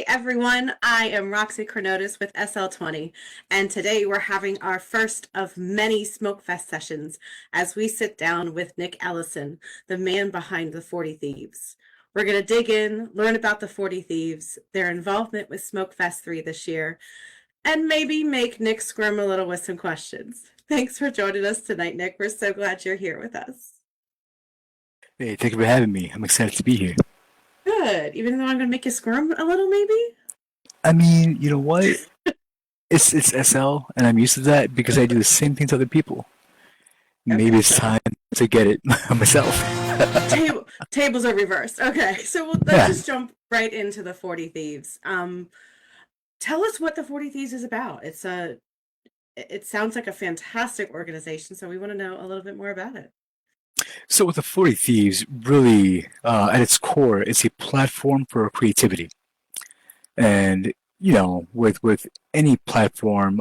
everyone, I am Roxy Cornotis with SL20, and today we're having our first of many Smokefest sessions as we sit down with Nick Ellison, the man behind the 40 Thieves. We're going to dig in, learn about the 40 Thieves, their involvement with Smokefest 3 this year, and maybe make Nick squirm a little with some questions. Thanks for joining us tonight, Nick. We're so glad you're here with us. Hey, thank you for having me. I'm excited to be here. Good. Even though I'm going to make you squirm a little, maybe? I mean, you know what? It's SL, and I'm used to that because I do the same thing to other people. Maybe Okay, it's so time to get it myself. tables are reversed. Okay, so let's Yeah. just jump right into the 40 Thieves. Tell us what the 40 Thieves is about. It sounds like a fantastic organization, so we want to know a little bit more about it. So with the 40 Thieves, really, at its core, it's a platform for creativity. And, with any platform,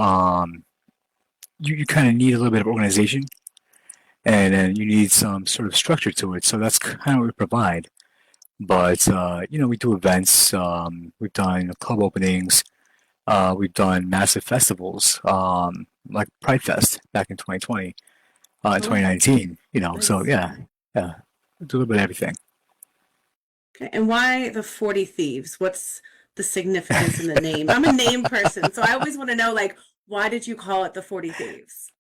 you kind of need a little bit of organization, and then you need some sort of structure to it. So that's kind of what we provide. But, we do events, we've done club openings, we've done massive festivals, like Pride Fest back in 2020, in Oh, 2019, so nice. yeah, do a little bit of everything. Okay, and why the 40 Thieves? What's the significance in the name? I'm a name person, so I always want to know, like, why did you call it the 40 Thieves?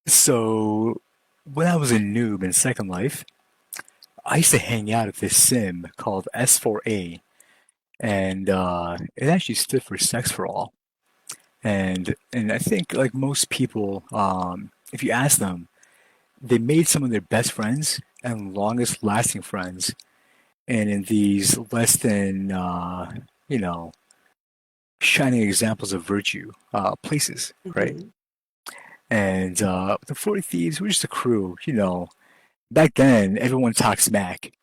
So, when I was a noob in Second Life, I used to hang out at this sim called S4A, and it actually stood for Sex for All. And I think like most people, if you ask them, they made some of their best friends and longest lasting friends and in these less than you know shining examples of virtue places, right? Mm-hmm. And the 40 Thieves were just a crew. Back then everyone talked smack,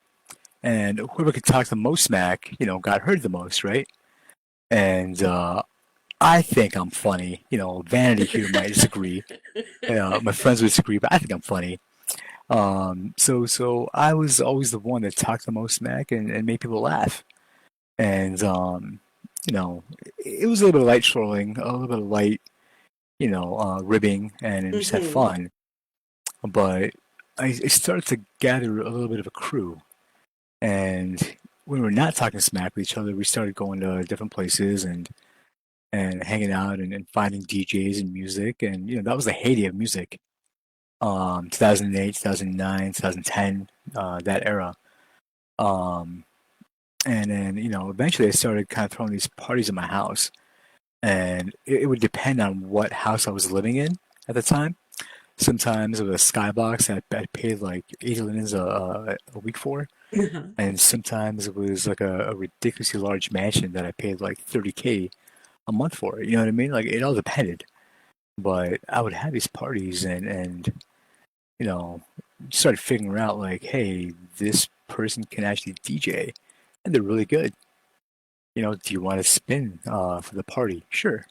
and whoever could talk the most smack, got heard the most, right? And I think I'm funny. Vanity here might disagree. My friends would disagree, but I think I'm funny. So I was always the one that talked the most smack and made people laugh. And you know, it was a little bit of light trolling, a little bit of light, ribbing, and just had Mm-hmm. fun. But I started to gather a little bit of a crew, and when we were not talking smack with each other, we started going to different places and hanging out and finding DJs and music, and that was the heyday of music. 2008, 2009, 2010, that era. Um, and then eventually I started kind of throwing these parties at my house, and it would depend on what house I was living in at the time. Sometimes it was a skybox that I paid like 80 linens a week for, Uh-huh. and sometimes it was like a ridiculously large mansion that I paid like 30K a month for. You know what I mean? Like it all depended. But I would have these parties and you know started figuring out like, hey, this person can actually DJ, and they're really good. Do you want to spin for the party? Sure.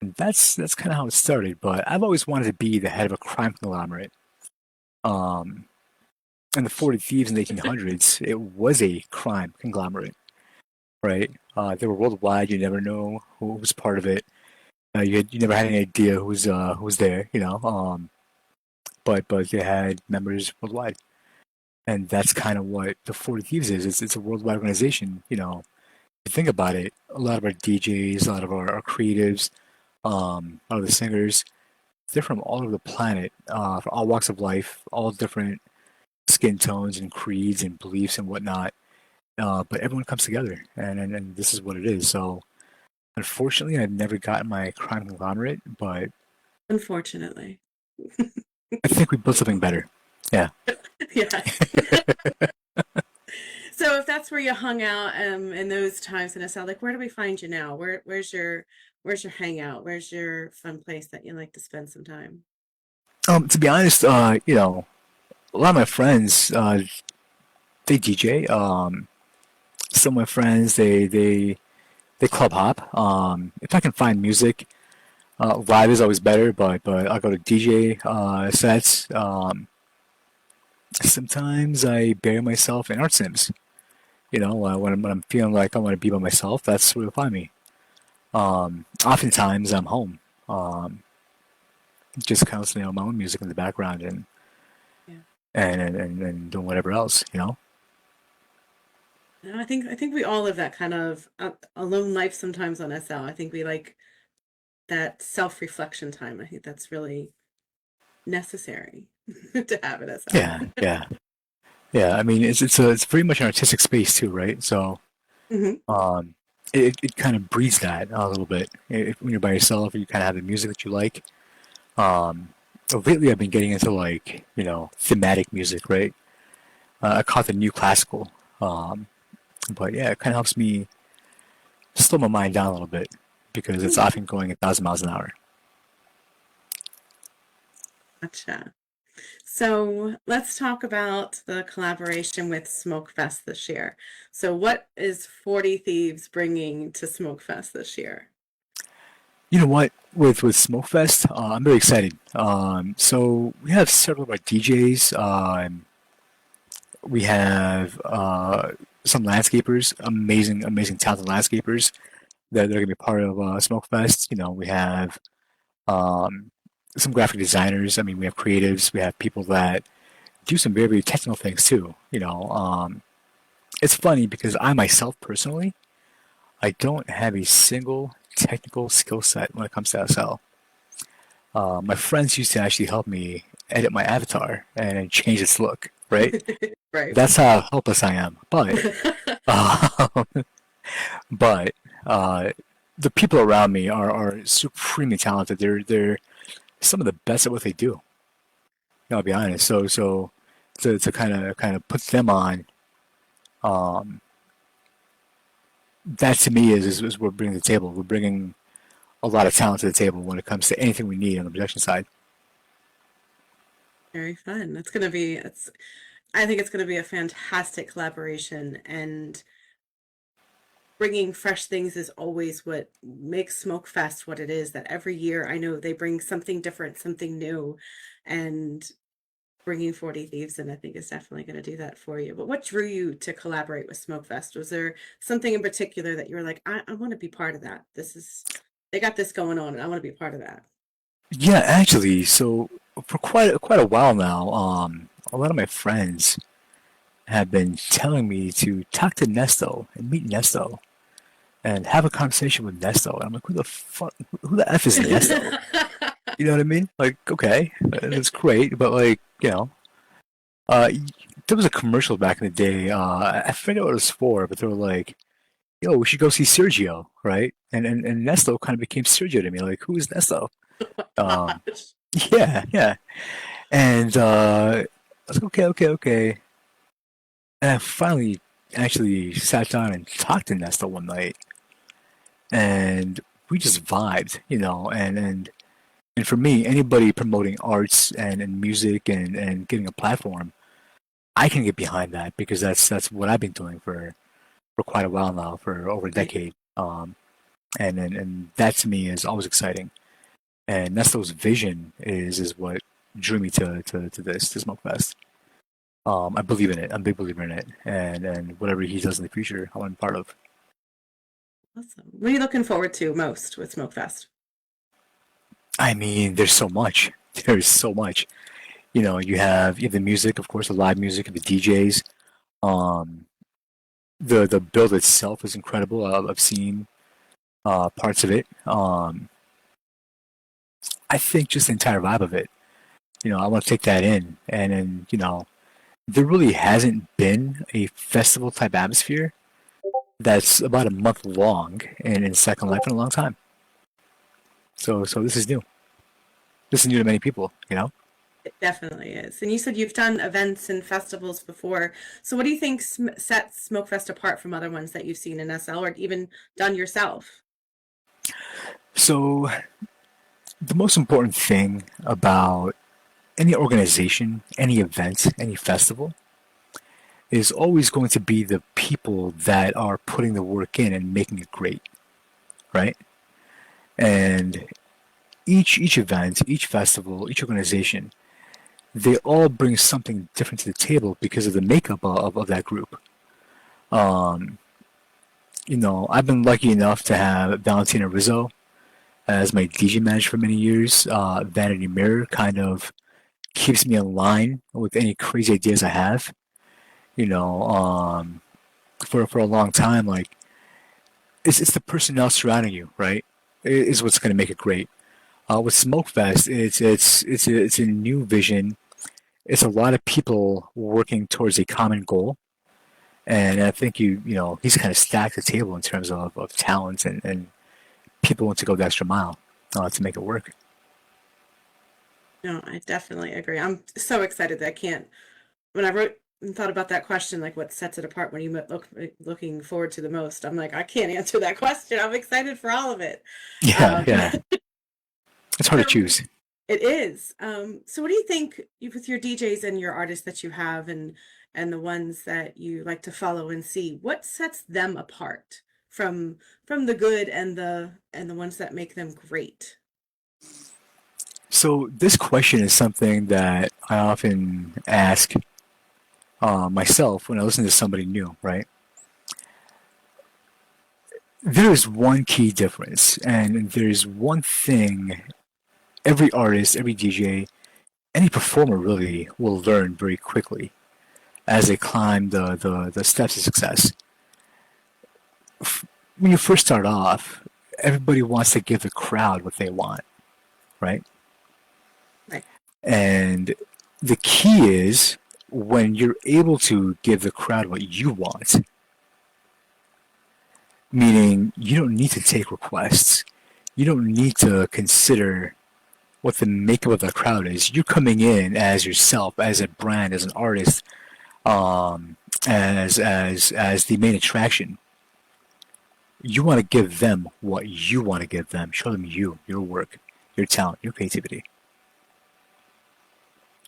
And that's kind of how it started. But I've always wanted to be the head of a crime conglomerate. Um, in the 40 Thieves in the 1800s, it was a crime conglomerate, right? They were worldwide. You never know who was part of it. You never had any idea who was there. But they had members worldwide, and that's kind of what the 40 Thieves is. It's a worldwide organization. You think about it, a lot of our DJs, a lot of our creatives, a lot of the singers, they're from all over the planet, from all walks of life, all different skin tones and creeds and beliefs and whatnot. But everyone comes together, and this is what it is. So, unfortunately, I've never gotten my crime conglomerate, but Unfortunately. I think we built something better. Yeah. Yes. So if that's where you hung out in those times in SL, like where do we find you now? Where's your hangout? Where's your fun place that you like to spend some time? To be honest, a lot of my friends, they DJ. Some of my friends, they club hop. If I can find music, live is always better, but I'll go to DJ sets. Sometimes I bury myself in art sims. When I'm feeling like I want to be by myself, that's where you'll find me. Oftentimes I'm home, um, just kind of listening to my own music in the background Yeah. and doing whatever else, you know? And I think we all live that kind of alone life sometimes on SL. I think we like that self-reflection time. I think that's really necessary to have at SL. Yeah, yeah, yeah. I mean, it's pretty much an artistic space too, right? So Hmm. um, it kind of breeds that a little bit. When you're by yourself, you kind of have the music that you like. So lately, I've been getting into like thematic music, right? I call it the new classical. Um, but yeah, it kind of helps me slow my mind down a little bit because it's often going 1,000 miles an hour. Gotcha. So let's talk about the collaboration with Smokefest this year. So what is 40 Thieves bringing to Smokefest this year? You know what? With Smokefest, I'm very excited. So we have several of our DJs. We have some landscapers, amazing, amazing, talented landscapers that they're going to be part of Smokefest. We have um, some graphic designers. I mean, we have creatives. We have people that do some very, very technical things too. It's funny because I myself personally, I don't have a single technical skill set when it comes to SL. My friends used to actually help me edit my avatar and change its look, right? Right. That's how helpless I am. Uh, but uh, the people around me are supremely talented. They're some of the best at what they do. I'll be honest. So to kind of put them on, um, that to me is what we're bringing to the table. We're bringing a lot of talent to the table when it comes to anything we need on the production side. Very fun. I think it's going to be a fantastic collaboration, and bringing fresh things is always what makes Smokefest what it is. That every year I know they bring something different, something new, and bringing 40 Thieves in, I think, is definitely going to do that for you. But what drew you to collaborate with Smokefest? Was there something in particular that you were like, I want to be part of that? They got this going on, and I want to be part of that. Yeah, actually, so for quite a while now, a lot of my friends have been telling me to talk to Nesto and meet Nesto and have a conversation with Nesto. And I'm like, who the F is Nesto? You know what I mean? Like, okay, that's great, but like, uh, there was a commercial back in the day. I forget what it was for, but they were like, "Yo, we should go see Sergio," right? And Nesto kind of became Sergio to me. Like, who is Nesto? Um, Gosh. yeah, yeah. And I was like, okay, okay, okay. And I finally actually sat down and talked to Nesta one night, and we just vibed, and for me, anybody promoting arts and music and getting a platform, I can get behind that because that's what I've been doing for quite a while now, for over a Right. decade. And that to me is always exciting. And Nesto's vision is what drew me to this Smokefest. I believe in it. I'm a big believer in it, and whatever he does in the future, I want to be part of. Awesome. What are you looking forward to most with Smokefest? I mean, there's so much. There's so much. You have the music, of course, the live music and the DJs. Um, the build itself is incredible. I've seen parts of it. I think just the entire vibe of it. I want to take that in, and then there really hasn't been a festival type atmosphere that's about a month long in Second Life in a long time. So this is new. This is new to many people. It definitely is. And you said you've done events and festivals before. So what do you think sets Smokefest apart from other ones that you've seen in SL or even done yourself? So the most important thing about any organization, any event, any festival is always going to be the people that are putting the work in and making it great, right? And each event, each festival, each organization, they all bring something different to the table because of the makeup of that group. Um, I've been lucky enough to have Valentina Rizzo as my DJ manager for many years. Vanity Mirror kind of keeps me in line with any crazy ideas I have. You know, um, for a long time, like it's the personnel surrounding you, right? Is what's going to make it great. With Smokefest, it's a new vision. It's a lot of people working towards a common goal, and I think he's kind of stacked the table in terms of talent and people want to go the extra mile to make it work. No, I definitely agree. I'm so excited that I can't. When I wrote and thought about that question, like what sets it apart when you looking forward to the most, I'm like, I can't answer that question. I'm excited for all of it. Yeah, Um, yeah. It's hard to so choose. it is. So what do you think with your DJs and your artists that you have and the ones that you like to follow and see, what sets them apart from the good and the ones that make them great? So this question is something that I often ask myself when I listen to somebody new, right? There is one key difference, and there's one thing every artist, every DJ, any performer really will learn very quickly as they climb the steps of success. When you first start off, everybody wants to give the crowd what they want, right? Right. And the key is when you're able to give the crowd what you want, meaning you don't need to take requests, you don't need to consider what the makeup of the crowd is. You're coming in as yourself, as a brand, as an artist, as the main attraction. You want to give them what you want to give them. Show them you, your work, your talent, your creativity.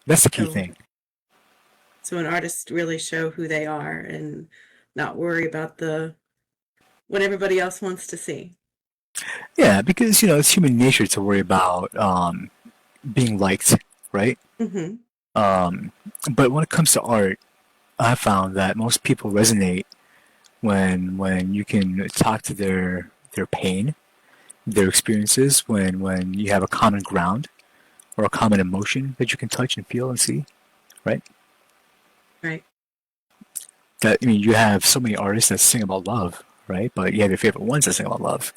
That's the key So thing. so an artist really show who they are and not worry about the what everybody else wants to see. Yeah, because it's human nature to worry about being liked, right? Hmm. Um, but when it comes to art, I found that most people resonate when you can talk to their pain, their experiences, when you have a common ground or a common emotion that you can touch and feel and see, right? Right. That I mean, you have so many artists that sing about love, right? But you have your favorite ones that sing about love.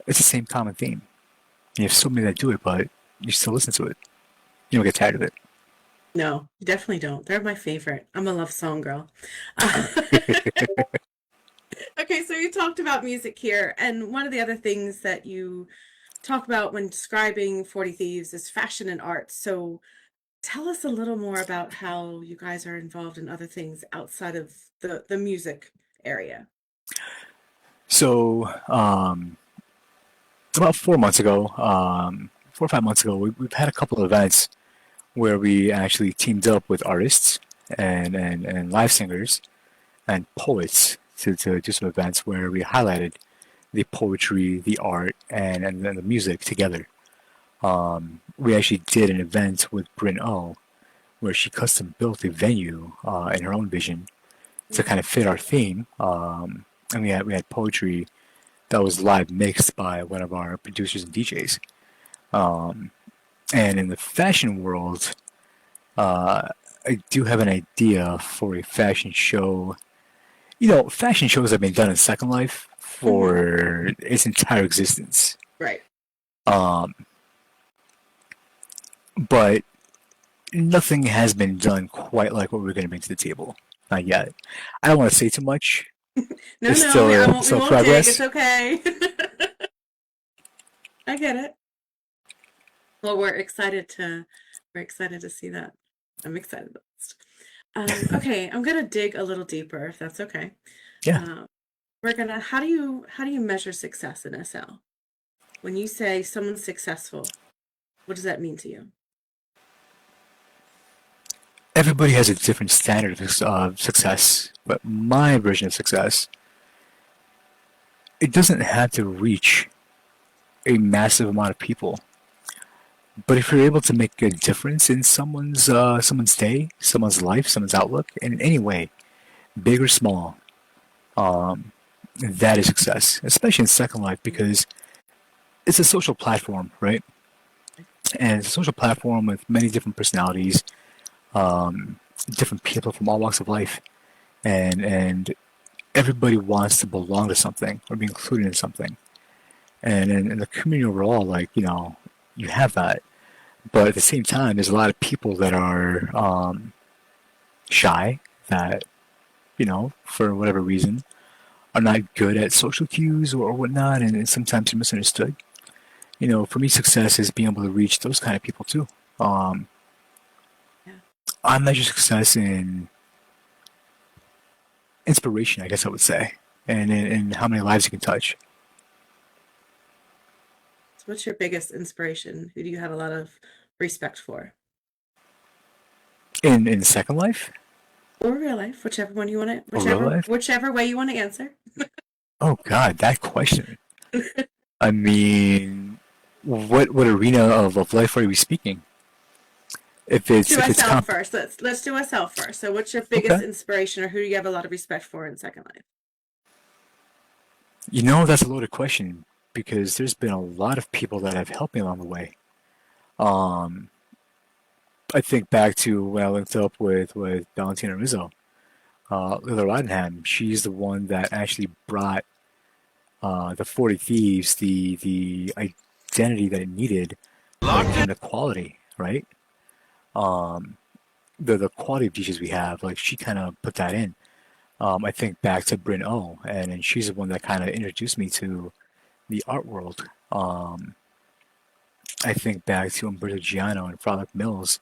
It's the same common theme. You have so many that do it, but you still listen to it. You don't get tired of it. No, you definitely don't. They're my favorite. I'm a love song girl. Uh, okay, so you talked about music here, and one of the other things that you talk about when describing 40 Thieves is fashion and art. So tell us a little more about how you guys are involved in other things outside of the music area. So, about 4 months ago, 4 or 5 months ago, we've had a couple of events where we actually teamed up with artists and live singers and poets to do some events where we highlighted the poetry, the art, and then the music together. We actually did an event with Bryn O where she custom built a venue in her own vision to kind of fit our theme. And we had poetry that was live mixed by one of our producers and DJs. Um, and in the fashion world, uh, I do have an idea for a fashion show. Fashion shows have been done in Second Life Hmm. for its entire existence. Right. Um, but nothing has been done quite like what we're going to bring to the table. Not yet. I don't want to say too much. No, It's no, I won't. We still won't dig. It's progress. okay. I get it. Well, we're excited to see that. I'm excited. Okay, I'm gonna dig a little deeper, if that's okay. Yeah. Uh, how do you measure success in SL? When you say someone's successful, what does that mean to you? Everybody has a different standard of success, but my version of success, it doesn't have to reach a massive amount of people. But if you're able to make a difference in someone's day, someone's life, someone's outlook in any way, big or small, um, that is success, especially in Second Life because it's a social platform, right? And it's a social platform with many different personalities, um, different people from all walks of life, and everybody wants to belong to something or be included in something. And in the community overall, like you have that, but at the same time, there's a lot of people that are shy that for whatever reason are not good at social cues or whatnot, and sometimes are misunderstood. For me, success is being able to reach those kind of people too. Um, Yeah. I measure success in inspiration, I guess I would say, and in how many lives you can touch. So what's your biggest inspiration? Who do you have a lot of respect for? In Second Life Or real life, whichever one you want to, or real life? whichever way you want to answer. Oh God, that question. I mean, what arena of life are we speaking? If Let's it's do if it's SL comp, first. Let's do SL first. So what's your biggest okay. inspiration or who do you have a lot of respect for in Second Life? That's a loaded question because there's been a lot of people that have helped me along the way. Um, I think back to when I linked up with Valentina Rizzo, Lila Roddenham. She's the one that actually brought the 40 Thieves the identity that it needed when it came to quality, right? Um, the quality of dishes we have, like she kind of put that in. I think back to Bryn O, and she's the one that kind of introduced me to the art world. I think back to Umberto Giano and Frolic Mills.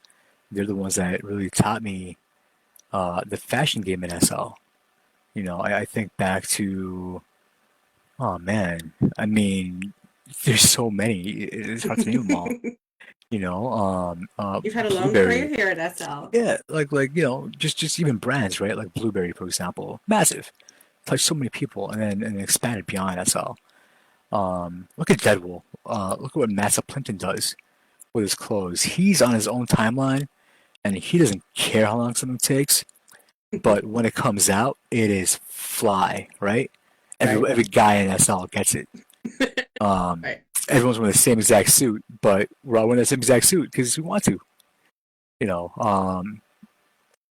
They're the ones that really taught me the fashion game in SL. I think back to, oh man, I mean, there's so many. It's hard to name them all. You've had a long career Blueberry. here at SL. Yeah, just even brands, right? Like Blueberry, for example, massive, touched so many people, and then expanded beyond SL. Look at Deadwool. Look at what Massa Plimpton does with his clothes. He's on his own timeline, and he doesn't care how long something takes. But when it comes out, it is fly, right? Every Right. every guy in SL gets it. Um, Right. Everyone's wearing the same exact suit, but we're all wearing the same exact suit because we want to. You know, um,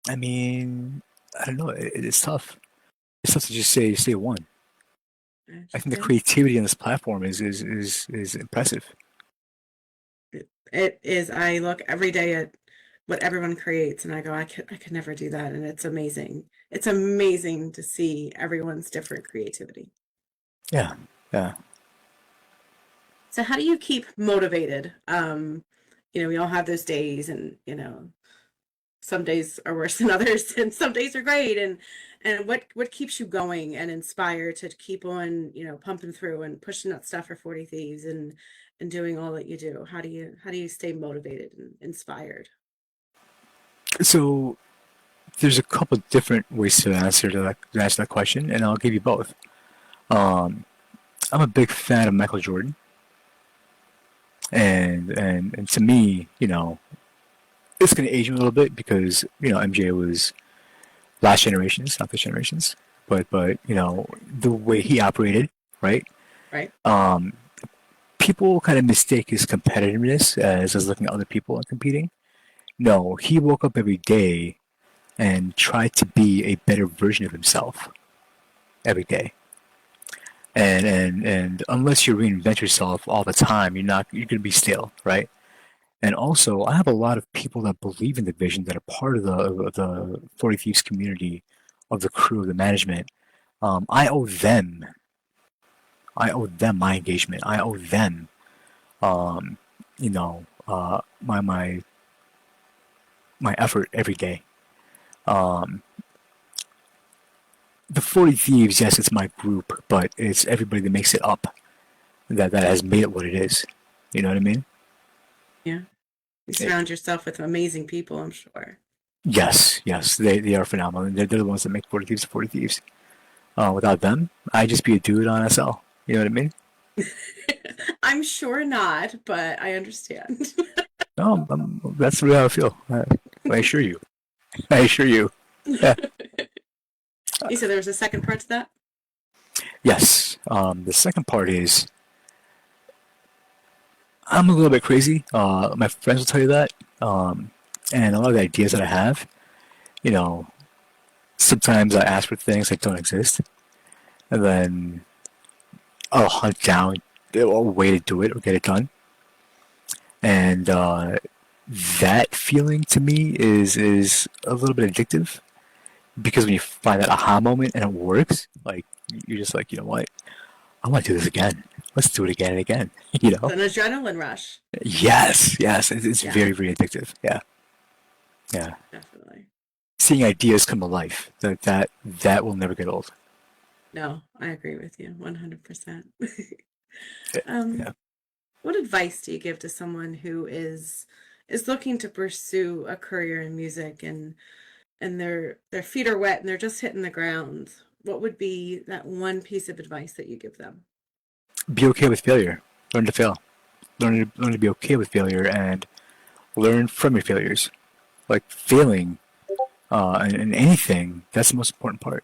I mean, I don't know. It's tough. It's tough to just say one. I I think the understand. creativity on this platform is impressive. It is. I look every day at what everyone creates and I go, I could never do that. And it's amazing. It's amazing to see everyone's different creativity. Yeah, yeah. So how do you keep motivated? We all have those days and, some days are worse than others and some days are great. And what keeps you going and inspired to keep on, pumping through and pushing that stuff for 40 Thieves and doing all that you do? How do you stay motivated and inspired? So there's a couple different ways to answer that question, and I'll give you both. Um, I'm a big fan of Michael Jordan, and to me, it's going to age me a little bit because MJ was last generations, not this generations, but the way he operated, right? Right? Um, People kind of mistake his competitiveness as looking at other people and competing. No, he woke up every day and tried to be a better version of himself every day. And unless you reinvent yourself all the time, you're gonna be stale, right? And also, I have a lot of people that believe in the vision that are part of the 40 Thieves community, of the crew, of the management. Um, I owe them. I owe them my engagement. I owe them, my effort every day. Um, the 40 Thieves, yes, it's my group, but it's everybody that makes it up that has made it what it is. You know what I mean? Yeah. You It, surround yourself with amazing people, I'm sure. yes, yes, they are phenomenal. And they're the ones that make 40 Thieves 40 Thieves. Without them, I'd just be a dude on SL. You know what I mean? I'm sure not, but I understand. No, that's the way I feel. I assure you. I assure you. Yeah. You said there was a second part to that? Yes. The second part is I'm a little bit crazy. My friends will tell you that. And a lot of the ideas that I have, you know, sometimes I ask for things that don't exist, and then I'll hunt down a way to do it or get it done. And that feeling to me is a little bit addictive because when you find that aha moment and it works, like you're just like, you know what, I want to do this again. Let's do it again and again. You It's know? an adrenaline rush. Yes, yes. It's Yeah, very, very addictive. Yeah, yeah. definitely. Seeing ideas come to life that will never get old. No, I agree with you 100%. Yeah, Um, yeah. what advice do you give to someone who is looking to pursue a career in music and their feet are wet and they're just hitting the ground? What would be that one piece of advice that you give them? Be okay with failure. Learn to fail. Learn to be okay with failure and learn from your failures. Like failing in anything, that's the most important part.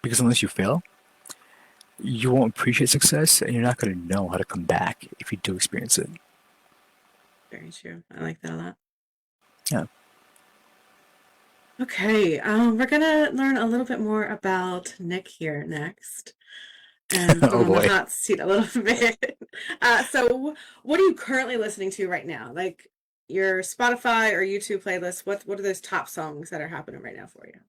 Because unless you fail, you won't appreciate success, and you're not going to know how to come back if you do experience it. Very true. I like that a lot. Yeah. Okay, we're gonna learn a little bit more about Nick here next, and put him Oh on the boy. hot seat a little bit. What are you currently listening to right now? Like your Spotify or YouTube playlist? What are those top songs that are happening right now for you?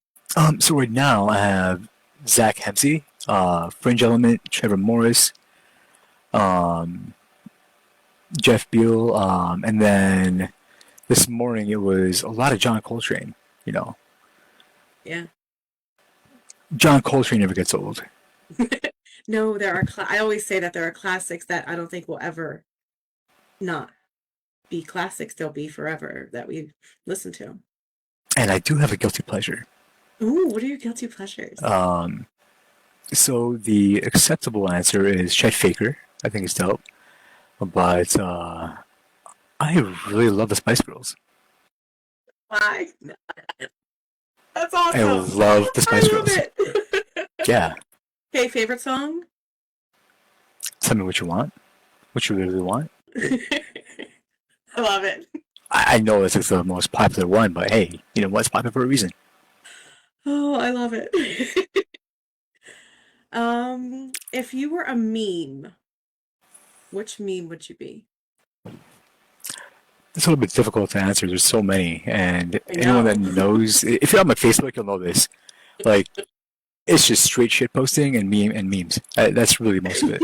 So right now I have Zach Hempsey, Fringe Element, Trevor Morris, um, Jeff Beal, and then this morning it was a lot of John Coltrane. You know, Yeah. John Coltrane never gets old. No, there are. I always say that there are classics that I don't think will ever not be classics. They'll be forever that we listen to. And I do have a guilty pleasure. Ooh, what are your guilty pleasures? Um, so the acceptable answer is Chet Faker. I think he's dope. But I really love the Spice Girls. Why? That's I awesome. love the Spice I love Girls. it. Yeah. Okay, favorite song? Tell me what you want, what you really want. I love it. I know this is the most popular one, but hey, you know what's popular for a reason. Oh, I love it. If you were a meme, which meme would you be? It's a little bit difficult to answer. There's so many, and I anyone that know. knows, if you're on my Facebook, you'll know this. Like, it's just straight shit posting and memes. That's really most of it.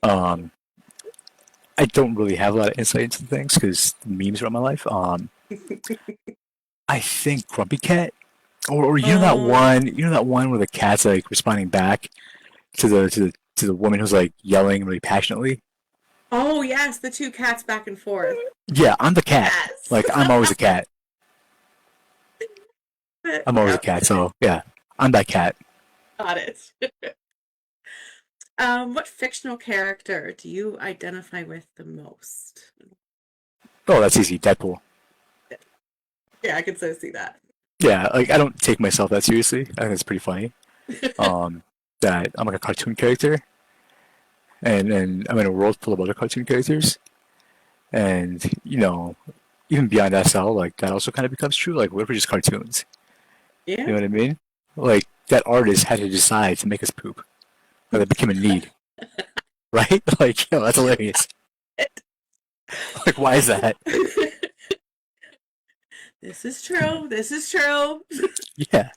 Um, I don't really have a lot of insight into things because memes are in my life. I think Grumpy Cat, or Oh, you know that one where the cat's like responding back to the woman who's like yelling really passionately. oh yes, the two cats back and forth. Yeah, I'm the cat. Yes. Like I'm always a cat. I'm always a Yep, cat. So yeah, I'm that cat. got it. What fictional character do you identify with the most? Oh, that's easy. Deadpool. Yeah, I can so see that. Yeah, like I don't take myself that seriously. I think it's pretty funny. Um, that I'm like a cartoon character, and I'm in a world full of other cartoon characters, and you know, even beyond SL, like that also kind of becomes true. Like, what if we're just cartoons? You Yeah. know what I mean? Like that artist had to decide to make us poop, or that became a need, right? Like, that's hilarious. Like, why is that? This is true. This is true. Yeah,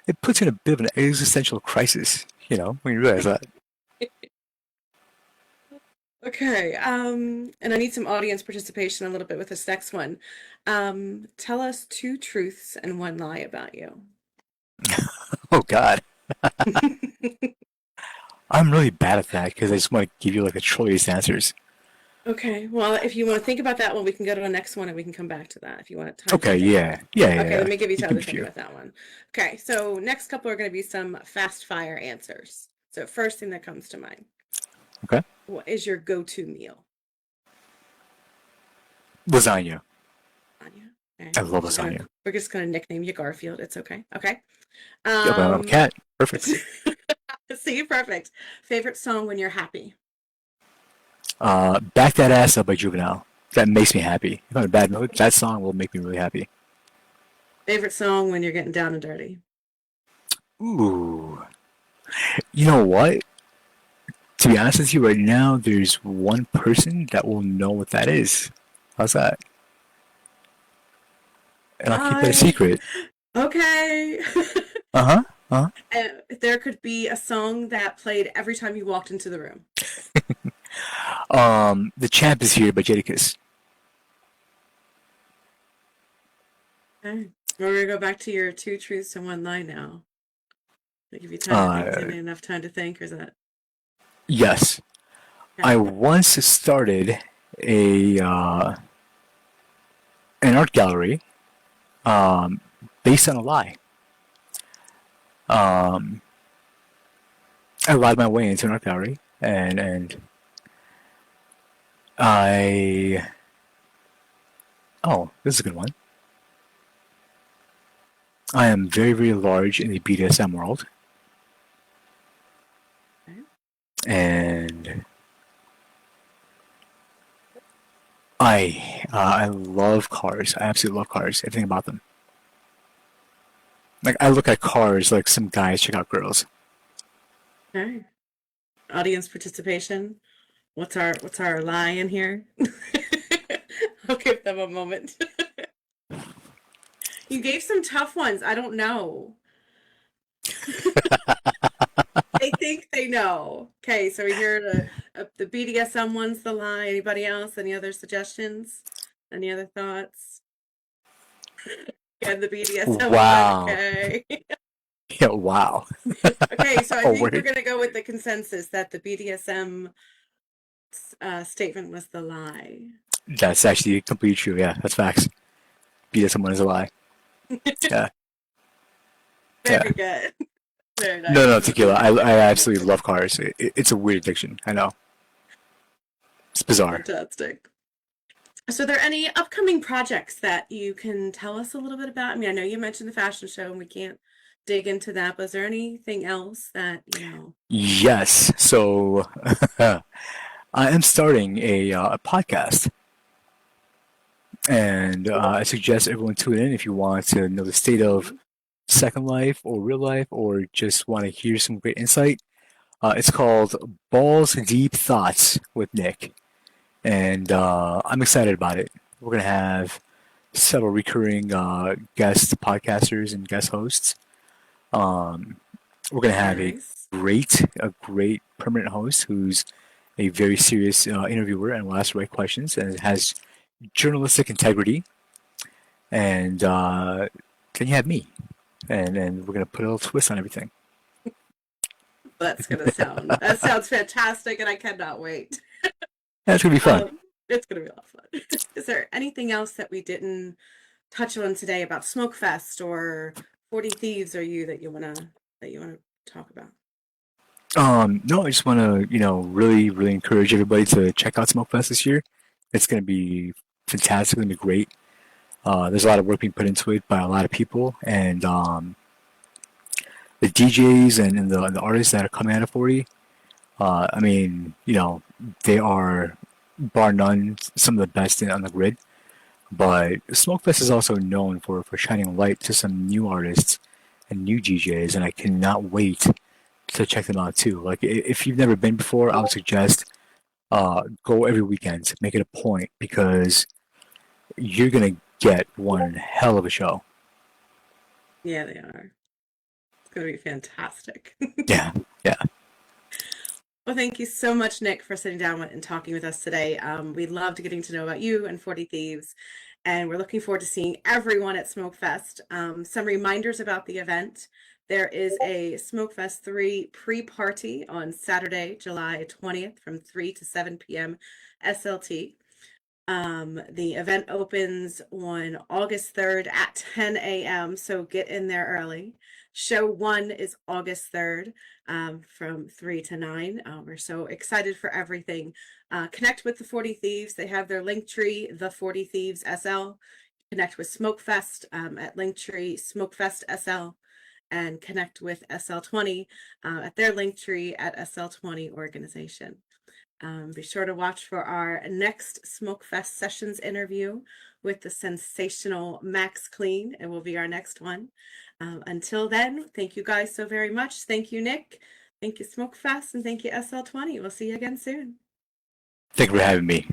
it puts you in a bit of an existential crisis. You know, when you realize that. Okay. And I need some audience participation a little bit with this next one. Tell us two truths and one lie about you. Oh God, I'm really bad at that because I just want to give you like the trolliest answers. Okay. Well, if you want to think about that one, we can go to the next one and we can come back to that if you want time to Okay, think. yeah, yeah, yeah, Okay, let yeah. me give you You time give to me a think few. about that one. Okay, so next couple are going to be some fast fire answers. So first thing that comes to mind, Okay, what is your go-to meal? lasagna. Anya. Okay. I love We're gonna lasagna. we're just gonna nickname you Garfield. It's okay. Okay. Yeah, but I'm a Um, cat. Perfect. see, perfect. Favorite song when you're happy? Back That Ass Up by Juvenile. That makes me happy. If I'm in a bad mood, that song will make me really happy. Favorite song when you're getting down and dirty? Ooh. You know what? To be honest with you, right now, there's one person that will know what that is. How's that? And I'll keep that a I secret. okay. Uh huh. Uh There could be a song that played every time you walked into the room. huh. The Champ is Here by Jadakiss. Okay. We're gonna go back to your two truths and one lie now. I'll give you time to think. Uh, Didn't enough time to think, or is that yes. I okay? once started a an art gallery um, based on a lie. Um, I lied my way into an art gallery, and I this is a good one. I am very very large in the BDSM world, Okay. and I love cars. I absolutely love cars. Everything about them. Like I look at cars like some guys check out girls. Okay. Audience participation. What's our lie in here? I'll give them a moment. You gave some tough ones. I don't know. They think they know. Okay, so we hear the BDSM one's the lie. Anybody else? Any other suggestions? Any other thoughts? Yeah, the BDSM one. Wow. Okay. Yeah. Wow. Okay, so I Oh think we're wait. gonna go with the consensus that the BDSM statement was the lie. That's actually completely true. Yeah, that's facts. BDSM is a lie. Yeah. Yeah. Very good. Very No, no, nice. tequila. I absolutely love cars. It's a weird addiction. I know. It's bizarre. Fantastic. So, are there any upcoming projects that you can tell us a little bit about? I mean, I know you mentioned the fashion show, and we can't dig into that, but is there anything else that, Yes. So I am starting a podcast, and I suggest everyone tune in if you want to know the state of Mhm. Second Life or real life, or just want to hear some great insight. It's called Balls Deep Thoughts with Nick, and I'm excited about it. We're gonna have several recurring guest podcasters and guest hosts. Um, we're gonna have Nice. a great permanent host who's a very serious interviewer and will ask the right questions and has journalistic integrity. And then you have me, and we're gonna put a little twist on everything. That sounds fantastic, and I cannot wait. That's gonna be fun. It's gonna be a lot of fun. Is there anything else that we didn't touch on today about Smokefest or 40 Thieves or you that you wanna talk about? No, I just want to, really, really encourage everybody to check out Smokefest this year. It's going to be fantastic. It's going to be great. There's a lot of work being put into it by a lot of people, and the DJs and the artists that are coming out of 40. I mean, they are bar none some of the best on the grid. But Smokefest is also known for shining light to some new artists and new DJs, and I cannot wait to check them out too. Like if you've never been before, I would suggest go every weekend. Make it a point because you're gonna get one hell of a show. Yeah, they are. It's gonna be fantastic. Yeah, yeah. Well, thank you so much, Nick, for sitting down and talking with us today. We loved getting to know about you and 40 Thieves, and we're looking forward to seeing everyone at Smokefest. Some reminders about the event. There is a Smokefest 3 pre-party on Saturday, July 20th from 3 to 7 p.m. SLT. The event opens on August 3rd at 10 a.m., so get in there early. Show one is August 3rd from 3 to 9. We're so excited for everything. Connect with the 40 Thieves. They have their link tree, the 40 Thieves SL. Connect with Smokefest at Linktree Smokefest SL. and connect with SL20 at their link tree at SL20 organization. Be sure to watch for our next Smokefest Sessions interview with the sensational Max Clean. It will be our next one. Until then, thank you guys so very much. Thank you, Nick. Thank you, Smokefest, and thank you, SL20. We'll see you again soon. Thank you for having me.